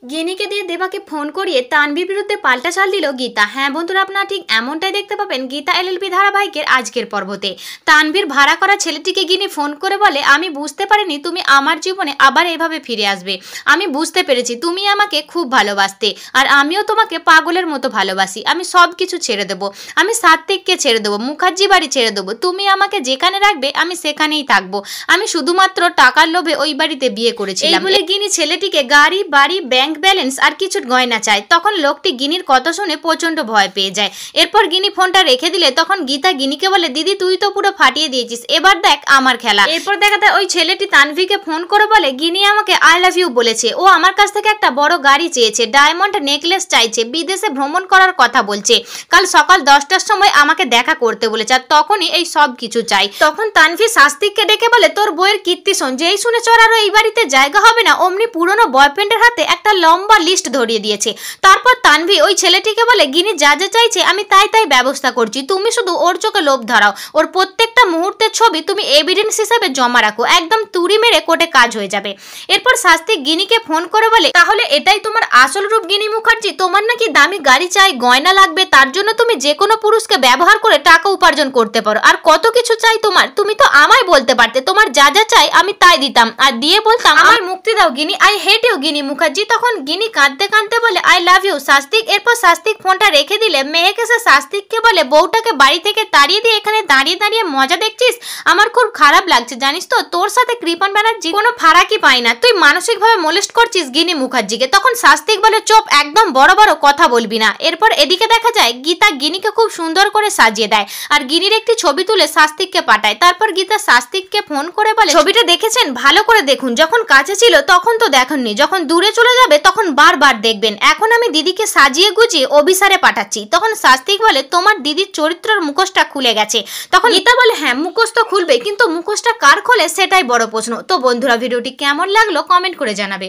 গিনিকে দিয়ে দেবাকে ফোন করিয়ে তানভীর বিরুদ্ধে পাল্টা চাল দিল গীতা। হ্যাঁ বন্ধুরা, আপনারা ঠিক এমনটাই দেখতে পাবেন গীতা এলএলবি ধারাবাহিকের আজকের পর্বতে। তানভীর ভাড়া করা ছেলেটিকে গিনি ফোন করে বলে, আমি বুঝতে পারিনি তুমি আমার জীবনে আবার এভাবে ফিরে আসবে। আমি বুঝতে পেরেছি তুমি আমাকে খুব ভালোবাসতে, আর আমিও তোমাকে পাগলের মতো ভালোবাসি। আমি সব কিছু ছেড়ে দেবো, আমি সাত্ত্বিককে ছেড়ে দেবো, মুখার্জি বাড়ি ছেড়ে দেবো। তুমি আমাকে যেখানে রাখবে আমি সেখানেই থাকবো। আমি শুধুমাত্র টাকার লোভে ওই বাড়িতে বিয়ে করেছিলাম। বলে গিনি ছেলেটিকে গাড়ি, বাড়ি, ব্যাংক ব্যালেন্স আর কিছু গয়না চায়। তখন লোকটি গিনির কথা শুনে প্রচন্ড ভয় পেয়ে যায়। এরপর গিনি ফোনটা রেখে দিলে তখন গীতা গিনিকে বলে, দিদি তুই তো পুরো ফাটিয়ে দিয়েছিস, এবার দেখ আমার খেলা। এরপর দেখা যায় ওই ছেলেটি তানভীরকে ফোন করে বলে, গিনি আমাকে আই লাভ ইউ বলেছে, ও আমার কাছ থেকে একটা বড় গাড়ি চেয়েছে, ডায়মন্ড নেকলেস চাইছে, বিদেশে ভ্রমণ করার কথা বলছে, কাল সকাল 10টার সময় আমাকে দেখা করতে বলেছে, আর তখনই এই সব কিছু চাই। তখন তানভীর শাস্তিককে ডেকে বলে, তোর বইয়ের কীর্তি শোন, যেই শুনে চোর আরো এই বাড়িতে জায়গা হবে না অমনি পুরনো বয়ফ্রেন্ডের হাতে একটা লম্বা লিস্ট ধরিয়ে দিয়েছে। তারপর তানভীর ওই ছেলেটিকে বলে, গিনি যা যা চাইছে আমি তাই তাই ব্যবস্থা করছি, তুমি শুধু ওর চোখে লোভ ধরাও, ওর প্রত্যেকটা মুহূর্তের ছবি তুমি এভিডেন্স হিসেবে জমা রাখো, একদম তুড়ি মেরে কোর্টে কাজ হয়ে যাবে। এরপর শাস্তিক গিনিকে ফোন করে বলে, তাহলে এটাই তোমার আসল রূপ গিনি মুখার্জি, তোমার নাকি দামি গাড়ি চাই, গয়না লাগবে, তার জন্য তুমি যে কোনো পুরুষকে ব্যবহার করে টাকা উপার্জন করতে পারো, আর কত কিছু চাই তোমার, তুমি তো আমায় বলতে পারতে, তোমার যা যা চাই আমি তাই দিতাম, আর দিয়ে বলতাম আমায় মুক্তি দাও গিনি, আই হেট ইউ গিনি মুখার্জি। তখন গিনি কাঁদতে কাঁদতে বলে, আই লাভ ইউ শাস্তিক। এরপর শাস্তিক ফোনটা রেখে দিলে মেহেক এসে শাস্তিককে বলে, বউটাকে বাড়ি থেকে তাড়িয়ে দিয়ে এখানে দাঁড়িয়ে দাঁড়িয়ে মজা দেখছিস, আমার খুব খারাপ লাগছে জানিস তো, তোর সাথে কৃপন ব্যানার্জি কোনো ফারাকই পায় না, তুই মানসিকভাবে মোলেস্ট করছিস গিনি মুখার্জিকে। তখন শাস্তিক বলে, চোপ, একদম বড় বড় কথা বলবি না। এরপর এদিকে দেখা যায় গীতা গিনিকে খুব সুন্দর করে সাজিয়ে দেয় আর গিনির একটি ছবি তুলে শাস্তিককে পাঠায়। তারপর গীতা শাস্তিককে ফোন করে বলে, ছবিটা দেখেছেন, ভালো করে দেখুন, যখন কাছে ছিল তখন তো দেখেননি, যখন দূরে চলে যাবে তখন বারবার দেখবেন, এখন আমি দিদিকে সাজিয়ে গুজিয়ে অভিসারে পাঠাচ্ছি। তখন শাস্তিক বলে, তোমার দিদির চরিত্রের মুখোশটা খুলে গেছে। তখন গীতা বলে, হ্যাঁ মুখোশ তো খুলবে, কিন্তু মুখোশটা কার খোলে সেটাই বড় প্রশ্ন। তো বন্ধুরা, ভিডিওটি কেমন লাগলো কমেন্ট করে জানাবে।